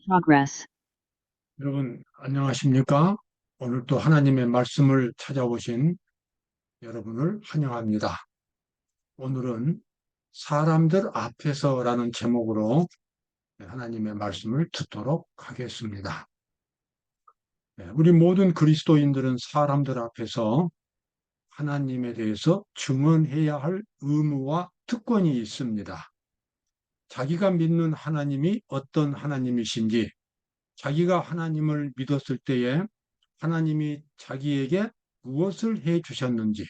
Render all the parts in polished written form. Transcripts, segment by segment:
Progress. 여러분, 안녕하십니까? 오늘 또 하나님의 말씀을 찾아오신 여러분을 환영합니다. 오늘은 사람들 앞에서라는 제목으로 하나님의 말씀을 듣도록 하겠습니다. 우리 모든 그리스도인들은 사람들 앞에서 하나님에 대해서 증언해야 할 의무와 특권이 있습니다. 자기가 믿는 하나님이 어떤 하나님이신지, 자기가 하나님을 믿었을 때에 하나님이 자기에게 무엇을 해 주셨는지,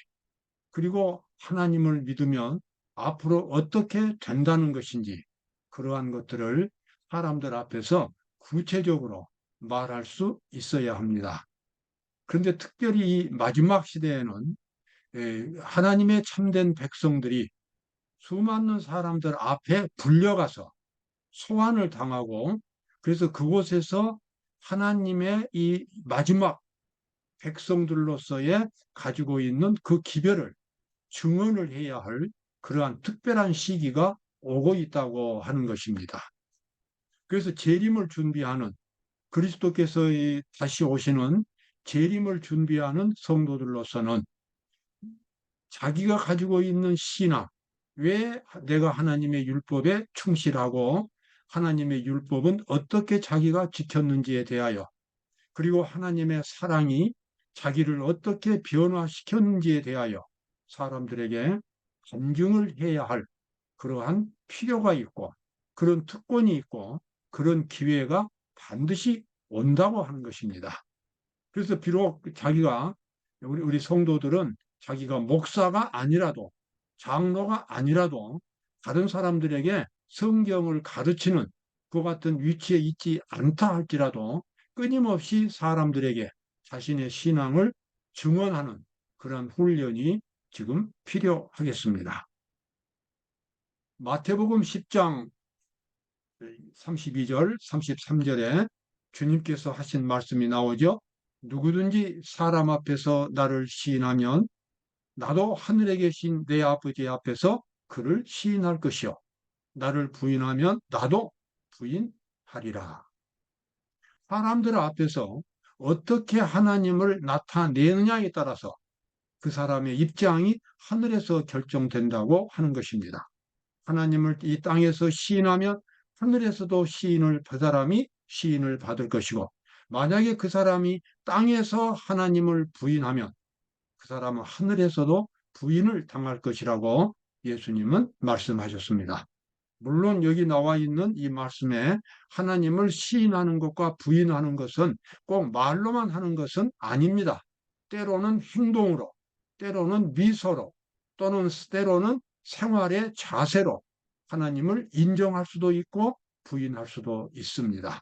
그리고 하나님을 믿으면 앞으로 어떻게 된다는 것인지, 그러한 것들을 사람들 앞에서 구체적으로 말할 수 있어야 합니다. 그런데 특별히 이 마지막 시대에는 하나님의 참된 백성들이 수많은 사람들 앞에 불려가서 소환을 당하고, 그래서 그곳에서 하나님의 이 마지막 백성들로서의 가지고 있는 그 기별을 증언을 해야 할 그러한 특별한 시기가 오고 있다고 하는 것입니다. 그래서 재림을 준비하는, 그리스도께서 다시 오시는 재림을 준비하는 성도들로서는 자기가 가지고 있는 신앙, 왜 내가 하나님의 율법에 충실하고 하나님의 율법은 어떻게 자기가 지켰는지에 대하여, 그리고 하나님의 사랑이 자기를 어떻게 변화시켰는지에 대하여 사람들에게 검증을 해야 할 그러한 필요가 있고, 그런 특권이 있고, 그런 기회가 반드시 온다고 하는 것입니다. 그래서 비록 자기가, 우리 성도들은 자기가 목사가 아니라도, 장로가 아니라도 다른 사람들에게 성경을 가르치는 그 같은 위치에 있지 않다 할지라도 끊임없이 사람들에게 자신의 신앙을 증언하는 그런 훈련이 지금 필요하겠습니다. 마태복음 10장 32절, 33절에 주님께서 하신 말씀이 나오죠. 누구든지 사람 앞에서 나를 시인하면 나도 하늘에 계신 내 아버지 앞에서 그를 시인할 것이요. 나를 부인하면 나도 부인하리라. 사람들 앞에서 어떻게 하나님을 나타내느냐에 따라서 그 사람의 입장이 하늘에서 결정된다고 하는 것입니다. 하나님을 이 땅에서 시인하면 하늘에서도 시인을 그 사람이 시인을 받을 것이고, 만약에 그 사람이 땅에서 하나님을 부인하면 그 사람은 하늘에서도 부인을 당할 것이라고 예수님은 말씀하셨습니다. 물론 여기 나와 있는 이 말씀에 하나님을 시인하는 것과 부인하는 것은 꼭 말로만 하는 것은 아닙니다. 때로는 행동으로, 때로는 미소로, 또는 때로는 생활의 자세로 하나님을 인정할 수도 있고 부인할 수도 있습니다.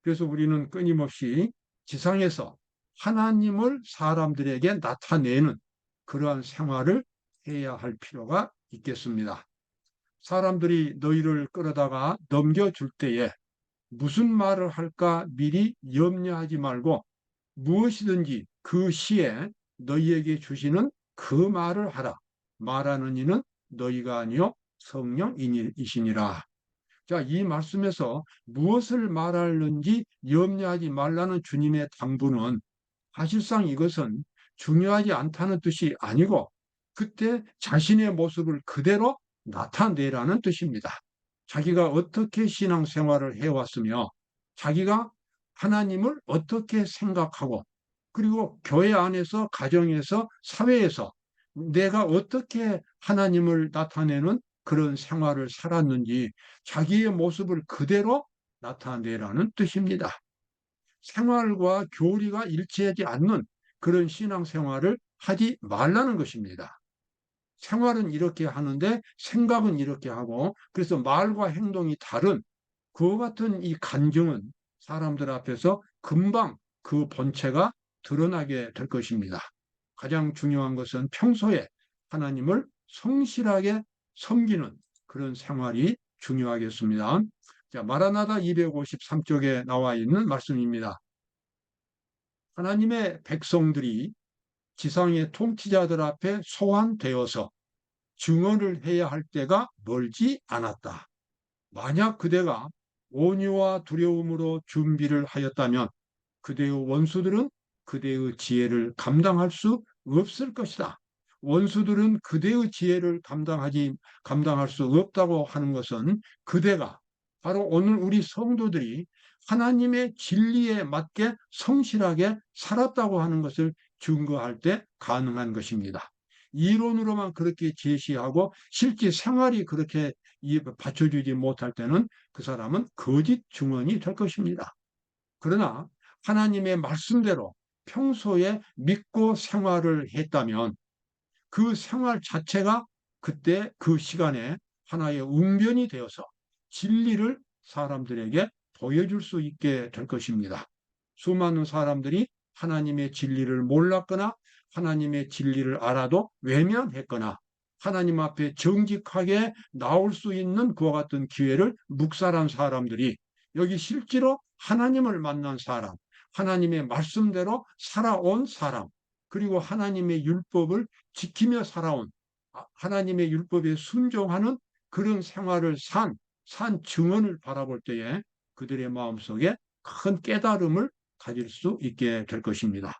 그래서 우리는 끊임없이 지상에서 하나님을 사람들에게 나타내는 그러한 생활을 해야 할 필요가 있겠습니다. 사람들이 너희를 끌어다가 넘겨줄 때에 무슨 말을 할까 미리 염려하지 말고 무엇이든지 그 시에 너희에게 주시는 그 말을 하라. 말하는 이는 너희가 아니요 성령이시니라. 자, 이 말씀에서 무엇을 말하는지 염려하지 말라는 주님의 당부는 사실상 이것은 중요하지 않다는 뜻이 아니고 그때 자신의 모습을 그대로 나타내라는 뜻입니다. 자기가 어떻게 신앙생활을 해왔으며 자기가 하나님을 어떻게 생각하고, 그리고 교회 안에서, 가정에서, 사회에서 내가 어떻게 하나님을 나타내는 그런 생활을 살았는지 자기의 모습을 그대로 나타내라는 뜻입니다. 생활과 교리가 일치하지 않는 그런 신앙생활을 하지 말라는 것입니다. 생활은 이렇게 하는데 생각은 이렇게 하고, 그래서 말과 행동이 다른 그와 같은 이 간증은 사람들 앞에서 금방 그 본체가 드러나게 될 것입니다. 가장 중요한 것은 평소에 하나님을 성실하게 섬기는 그런 생활이 중요하겠습니다. 자, 마라나다 253쪽에 나와 있는 말씀입니다. 하나님의 백성들이 지상의 통치자들 앞에 소환되어서 증언을 해야 할 때가 멀지 않았다. 만약 그대가 온유와 두려움으로 준비를 하였다면 그대의 원수들은 그대의 지혜를 감당할 수 없을 것이다. 원수들은 그대의 지혜를 감당할 수 없다고 하는 것은 그대가 바로 오늘 우리 성도들이 하나님의 진리에 맞게 성실하게 살았다고 하는 것을 증거할 때 가능한 것입니다. 이론으로만 그렇게 제시하고 실제 생활이 그렇게 받쳐주지 못할 때는 그 사람은 거짓 증언이 될 것입니다. 그러나 하나님의 말씀대로 평소에 믿고 생활을 했다면 그 생활 자체가 그때 그 시간에 하나의 웅변이 되어서 진리를 사람들에게 보여줄 수 있게 될 것입니다. 수많은 사람들이 하나님의 진리를 몰랐거나 하나님의 진리를 알아도 외면했거나 하나님 앞에 정직하게 나올 수 있는 그와 같은 기회를 묵살한 사람들이 여기 실제로 하나님을 만난 사람, 하나님의 말씀대로 살아온 사람, 그리고 하나님의 율법을 지키며 살아온 하나님의 율법에 순종하는 그런 생활을 산 증언을 바라볼 때에 그들의 마음속에 큰 깨달음을 가질 수 있게 될 것입니다.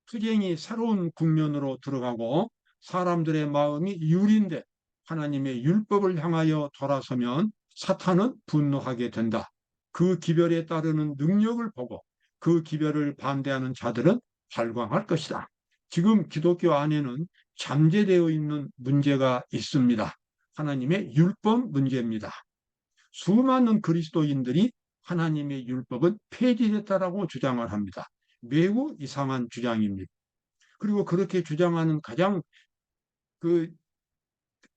투쟁이 새로운 국면으로 들어가고 사람들의 마음이 유린데 하나님의 율법을 향하여 돌아서면 사탄은 분노하게 된다. 그 기별에 따르는 능력을 보고 그 기별을 반대하는 자들은 발광할 것이다. 지금 기독교 안에는 잠재되어 있는 문제가 있습니다. 하나님의 율법 문제입니다. 수많은 그리스도인들이 하나님의 율법은 폐지됐다라고 주장을 합니다. 매우 이상한 주장입니다. 그리고 그렇게 주장하는 가장 그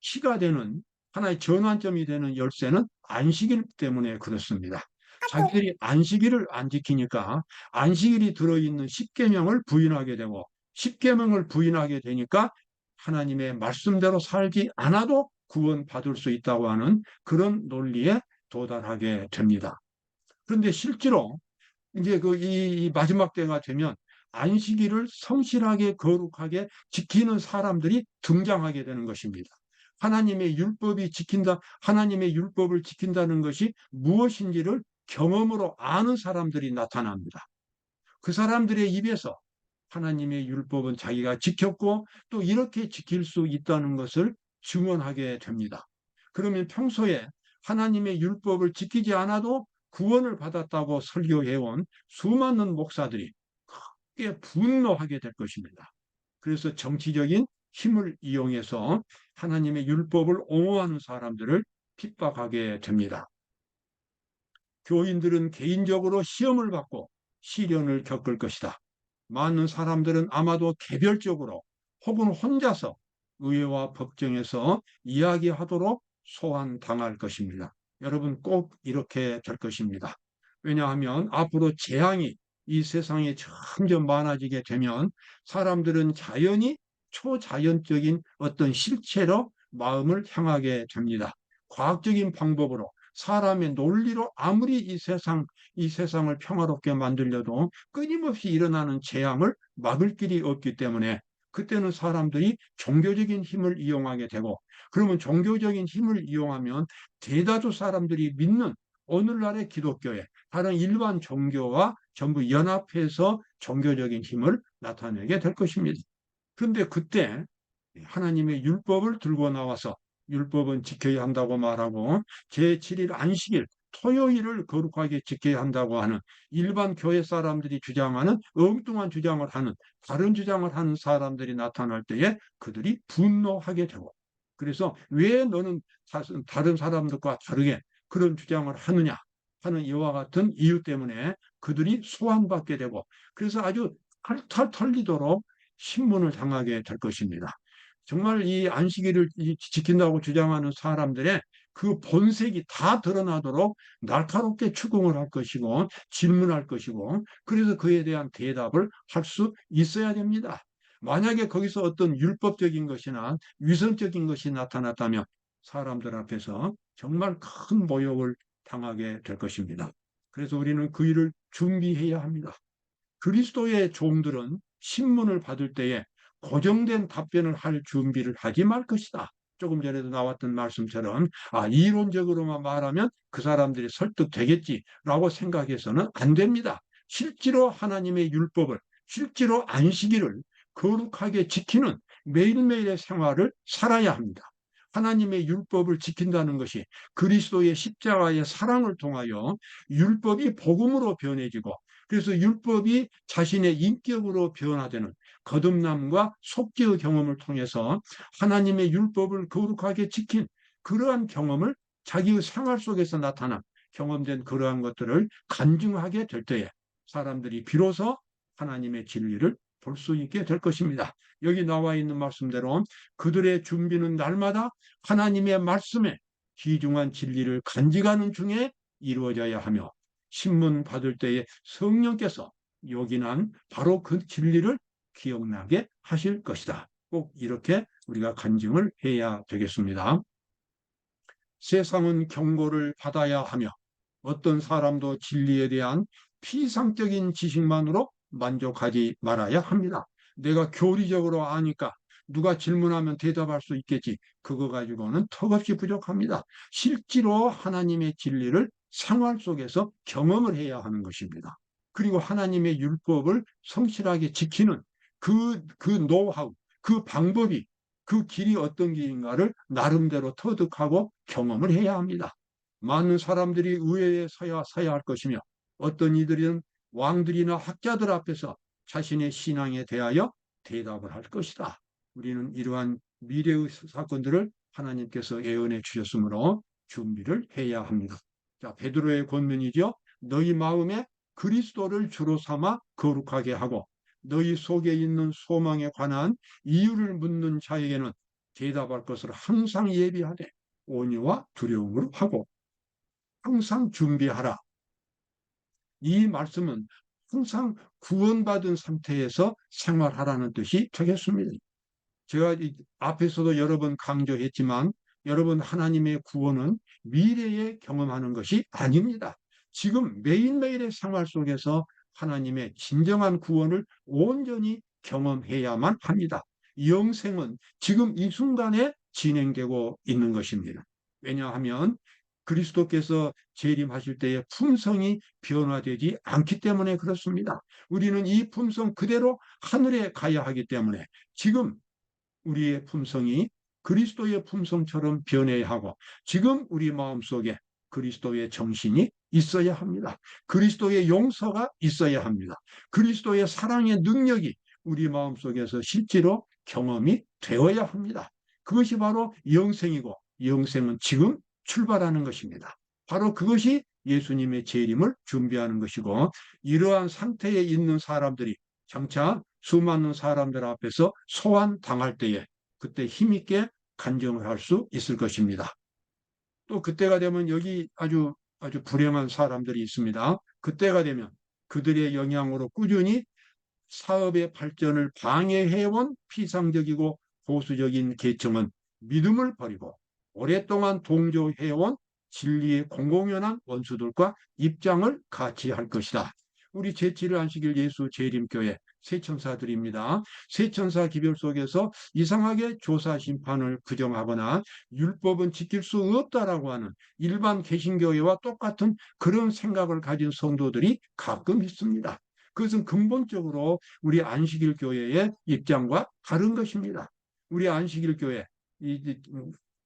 키가 되는 하나의 전환점이 되는 열쇠는 안식일 때문에 그렇습니다. 자기들이 안식일을 안 지키니까 안식일이 들어있는 십계명을 부인하게 되고 십계명을 부인하게 되니까 하나님의 말씀대로 살지 않아도 구원받을 수 있다고 하는 그런 논리에 도달하게 됩니다. 그런데 실제로 이제 이 마지막 때가 되면 안식일을 성실하게 거룩하게 지키는 사람들이 등장하게 되는 것입니다. 하나님의 율법을 지킨다는 것이 무엇인지를 경험으로 아는 사람들이 나타납니다. 그 사람들의 입에서 하나님의 율법은 자기가 지켰고 또 이렇게 지킬 수 있다는 것을 증언하게 됩니다. 그러면 평소에 하나님의 율법을 지키지 않아도 구원을 받았다고 설교해온 수많은 목사들이 크게 분노하게 될 것입니다. 그래서 정치적인 힘을 이용해서 하나님의 율법을 옹호하는 사람들을 핍박하게 됩니다. 교인들은 개인적으로 시험을 받고 시련을 겪을 것이다. 많은 사람들은 아마도 개별적으로 혹은 혼자서 의회와 법정에서 이야기하도록 소환당할 것입니다. 여러분 꼭 이렇게 될 것입니다. 왜냐하면 앞으로 재앙이 이 세상에 점점 많아지게 되면 사람들은 자연히 초자연적인 어떤 실체로 마음을 향하게 됩니다. 과학적인 방법으로 사람의 논리로 아무리 이 세상을 평화롭게 만들려도 끊임없이 일어나는 재앙을 막을 길이 없기 때문에 그때는 사람들이 종교적인 힘을 이용하게 되고 그러면 종교적인 힘을 이용하면 대다수 사람들이 믿는 오늘날의 기독교에 다른 일반 종교와 전부 연합해서 종교적인 힘을 나타내게 될 것입니다. 그런데 그때 하나님의 율법을 들고 나와서 율법은 지켜야 한다고 말하고 제7일 안식일 토요일을 거룩하게 지켜야 한다고 하는 일반 교회 사람들이 주장하는 엉뚱한 주장을 하는 다른 주장을 하는 사람들이 나타날 때에 그들이 분노하게 되고 그래서 왜 너는 다른 사람들과 다르게 그런 주장을 하느냐 하는 이와 같은 이유 때문에 그들이 소환받게 되고 그래서 아주 탈탈 털리도록 신문을 당하게 될 것입니다. 정말 이 안식일을 지킨다고 주장하는 사람들의 그 본색이 다 드러나도록 날카롭게 추궁을 할 것이고 질문할 것이고 그래서 그에 대한 대답을 할 수 있어야 됩니다. 만약에 거기서 어떤 율법적인 것이나 위선적인 것이 나타났다면 사람들 앞에서 정말 큰 모욕을 당하게 될 것입니다. 그래서 우리는 그 일을 준비해야 합니다. 그리스도의 종들은 신문을 받을 때에 고정된 답변을 할 준비를 하지 말 것이다. 조금 전에도 나왔던 말씀처럼 이론적으로만 말하면 그 사람들이 설득되겠지라고 생각해서는 안 됩니다. 실제로 하나님의 율법을, 실제로 안식일을 거룩하게 지키는 매일매일의 생활을 살아야 합니다. 하나님의 율법을 지킨다는 것이 그리스도의 십자가의 사랑을 통하여 율법이 복음으로 변해지고, 그래서 율법이 자신의 인격으로 변화되는 거듭남과 속죄의 경험을 통해서 하나님의 율법을 거룩하게 지킨 그러한 경험을 자기의 생활 속에서 나타난 경험된 그러한 것들을 간증하게 될 때에 사람들이 비로소 하나님의 진리를 볼 수 있게 될 것입니다. 여기 나와 있는 말씀대로 그들의 준비는 날마다 하나님의 말씀에 귀중한 진리를 간직하는 중에 이루어져야 하며, 신문 받을 때에 성령께서 요긴한 바로 그 진리를 기억나게 하실 것이다. 꼭 이렇게 우리가 간증을 해야 되겠습니다. 세상은 경고를 받아야 하며 어떤 사람도 진리에 대한 피상적인 지식만으로 만족하지 말아야 합니다. 내가 교리적으로 아니까 누가 질문하면 대답할 수 있겠지. 그거 가지고는 턱없이 부족합니다. 실제로 하나님의 진리를 생활 속에서 경험을 해야 하는 것입니다. 그리고 하나님의 율법을 성실하게 지키는 그 노하우, 그 방법이, 그 길이 어떤 길인가를 나름대로 터득하고 경험을 해야 합니다. 많은 사람들이 의회에 서야 할 것이며, 어떤 이들은 왕들이나 학자들 앞에서 자신의 신앙에 대하여 대답을 할 것이다. 우리는 이러한 미래의 사건들을 하나님께서 예언해 주셨으므로 준비를 해야 합니다. 자, 베드로의 권면이죠. 너희 마음에 그리스도를 주로 삼아 거룩하게 하고 너희 속에 있는 소망에 관한 이유를 묻는 자에게는 대답할 것을 항상 예비하되 온유와 두려움으로 하고 항상 준비하라. 이 말씀은 항상 구원받은 상태에서 생활하라는 뜻이 되겠습니다. 제가 앞에서도 여러 번 강조했지만, 여러분, 하나님의 구원은 미래에 경험하는 것이 아닙니다. 지금 매일매일의 생활 속에서 하나님의 진정한 구원을 온전히 경험해야만 합니다. 영생은 지금 이 순간에 진행되고 있는 것입니다. 왜냐하면 그리스도께서 재림하실 때의 품성이 변화되지 않기 때문에 그렇습니다. 우리는 이 품성 그대로 하늘에 가야 하기 때문에 지금 우리의 품성이 그리스도의 품성처럼 변해야 하고, 지금 우리 마음속에 그리스도의 정신이 있어야 합니다. 그리스도의 용서가 있어야 합니다. 그리스도의 사랑의 능력이 우리 마음속에서 실제로 경험이 되어야 합니다. 그것이 바로 영생이고, 영생은 지금 출발하는 것입니다. 바로 그것이 예수님의 재림을 준비하는 것이고, 이러한 상태에 있는 사람들이 장차 수많은 사람들 앞에서 소환당할 때에 그때 힘있게 간증을 할 수 있을 것입니다. 또 그때가 되면 여기 아주 불행한 사람들이 있습니다. 그때가 되면 그들의 영향으로 꾸준히 사업의 발전을 방해해온 피상적이고 보수적인 계층은 믿음을 버리고 오랫동안 동조해온 진리의 공공연한 원수들과 입장을 같이 할 것이다. 우리 제7일 안식일 예수 재림교회 세천사들입니다. 세천사 기별 속에서 이상하게 조사 심판을 부정하거나 율법은 지킬 수 없다라고 하는 일반 개신교회와 똑같은 그런 생각을 가진 성도들이 가끔 있습니다. 그것은 근본적으로 우리 안식일 교회의 입장과 다른 것입니다. 우리 안식일 교회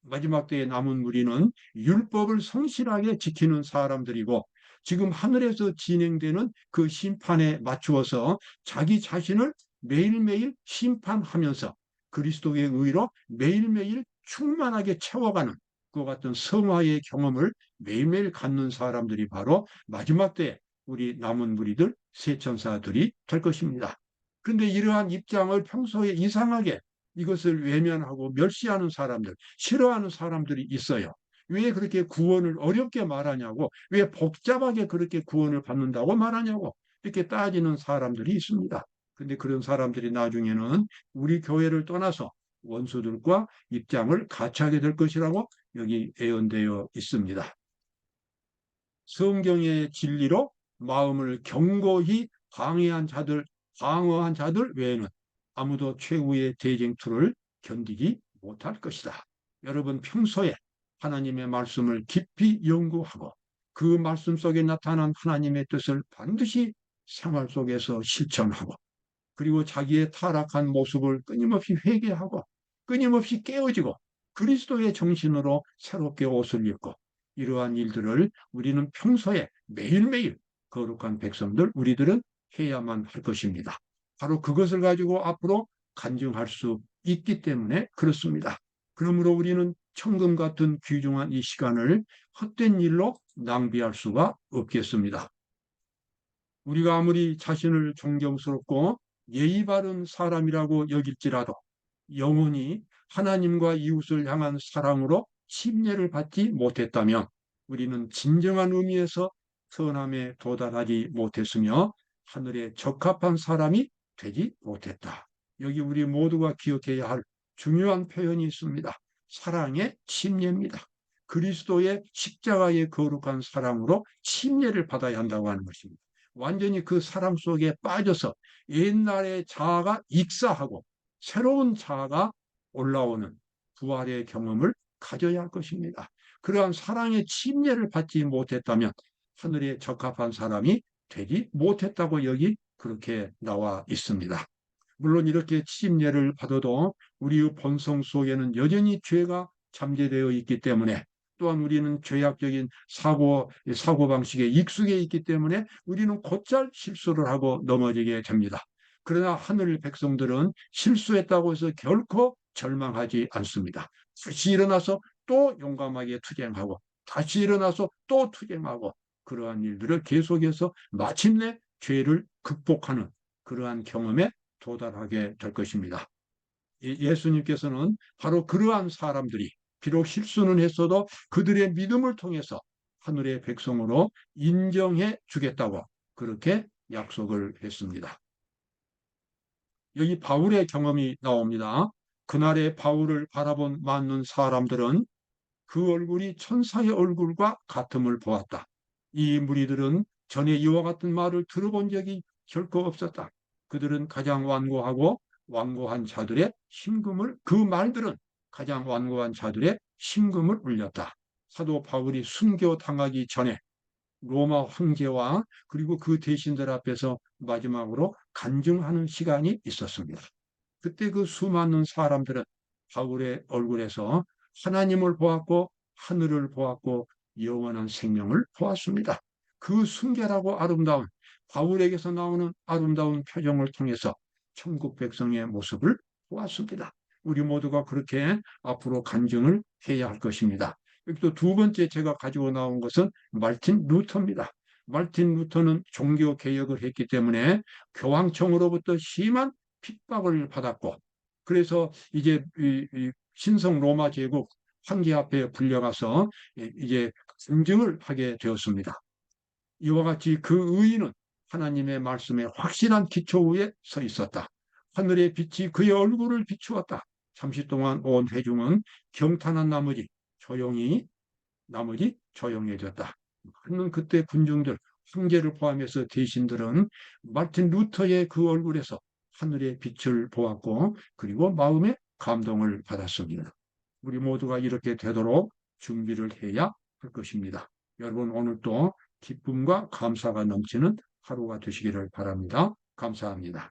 마지막 때에 남은 무리는 율법을 성실하게 지키는 사람들이고, 지금 하늘에서 진행되는 그 심판에 맞추어서 자기 자신을 매일매일 심판하면서 그리스도의 의로 매일매일 충만하게 채워가는 그 같은 성화의 경험을 매일매일 갖는 사람들이 바로 마지막 때에 우리 남은 무리들 세천사들이 될 것입니다. 그런데 이러한 입장을 평소에 이상하게 이것을 외면하고 멸시하는 사람들, 싫어하는 사람들이 있어요. 왜 그렇게 구원을 어렵게 말하냐고, 왜 복잡하게 그렇게 구원을 받는다고 말하냐고 이렇게 따지는 사람들이 있습니다. 그런데 그런 사람들이 나중에는 우리 교회를 떠나서 원수들과 입장을 같이 하게 될 것이라고 여기 예언되어 있습니다. 성경의 진리로 마음을 견고히 방어한 자들 외에는 아무도 최후의 대쟁투를 견디지 못할 것이다. 여러분 평소에 하나님의 말씀을 깊이 연구하고 그 말씀 속에 나타난 하나님의 뜻을 반드시 생활 속에서 실천하고 그리고 자기의 타락한 모습을 끊임없이 회개하고 끊임없이 깨어지고 그리스도의 정신으로 새롭게 옷을 입고 이러한 일들을 우리는 평소에 매일매일 거룩한 백성들 우리들은 해야만 할 것입니다. 바로 그것을 가지고 앞으로 간증할 수 있기 때문에 그렇습니다. 그러므로 우리는 천금 같은 귀중한 이 시간을 헛된 일로 낭비할 수가 없겠습니다. 우리가 아무리 자신을 존경스럽고 예의 바른 사람이라고 여길지라도 영원히 하나님과 이웃을 향한 사랑으로 침례를 받지 못했다면 우리는 진정한 의미에서 선함에 도달하지 못했으며 하늘에 적합한 사람이 되지 못했다. 여기 우리 모두가 기억해야 할 중요한 표현이 있습니다. 사랑의 침례입니다. 그리스도의 십자가의 거룩한 사랑으로 침례를 받아야 한다고 하는 것입니다. 완전히 그 사랑 속에 빠져서 옛날의 자아가 익사하고 새로운 자아가 올라오는 부활의 경험을 가져야 할 것입니다. 그러한 사랑의 침례를 받지 못했다면 하늘에 적합한 사람이 되지 못했다고 여기 그렇게 나와 있습니다. 물론 이렇게 침례를 받아도 우리의 본성 속에는 여전히 죄가 잠재되어 있기 때문에 또한 우리는 죄악적인 사고방식에 익숙해 있기 때문에 우리는 곧잘 실수를 하고 넘어지게 됩니다. 그러나 하늘 백성들은 실수했다고 해서 결코 절망하지 않습니다. 다시 일어나서 또 용감하게 투쟁하고 다시 일어나서 또 투쟁하고 그러한 일들을 계속해서 마침내 죄를 극복하는 그러한 경험에 도달하게 될 것입니다. 예수님께서는 바로 그러한 사람들이 비록 실수는 했어도 그들의 믿음을 통해서 하늘의 백성으로 인정해 주겠다고 그렇게 약속을 했습니다. 여기 바울의 경험이 나옵니다. 그날의 바울을 바라본 많은 사람들은 그 얼굴이 천사의 얼굴과 같음을 보았다. 이 무리들은 전에 이와 같은 말을 들어본 적이 결코 없었다. 그들은 가장 완고하고 완고한 자들의 심금을 그 말들은 가장 완고한 자들의 심금을 울렸다. 사도 바울이 순교당하기 전에 로마 황제와 그리고 그 대신들 앞에서 마지막으로 간증하는 시간이 있었습니다. 그때 그 수많은 사람들은 바울의 얼굴에서 하나님을 보았고 하늘을 보았고 영원한 생명을 보았습니다. 그 순결하고 아름다운 바울에게서 나오는 아름다운 표정을 통해서 천국 백성의 모습을 보았습니다. 우리 모두가 그렇게 앞으로 간증을 해야 할 것입니다. 또 두 번째 제가 가지고 나온 것은 말틴 루터입니다. 말틴 루터는 종교 개혁을 했기 때문에 교황청으로부터 심한 핍박을 받았고 그래서 이제 이 신성 로마 제국 황제 앞에 불려가서 이제 간증을 하게 되었습니다. 이와 같이 그 의인은 하나님의 말씀에 확실한 기초 위에 서 있었다. 하늘의 빛이 그의 얼굴을 비추었다. 잠시 동안 온 회중은 경탄한 나머지 조용해졌다. 많은 그때 군중들, 황제를 포함해서 대신들은 마틴 루터의 그 얼굴에서 하늘의 빛을 보았고 그리고 마음의 감동을 받았습니다. 우리 모두가 이렇게 되도록 준비를 해야 할 것입니다. 여러분 오늘도 기쁨과 감사가 넘치는 하루가 되시기를 바랍니다. 감사합니다.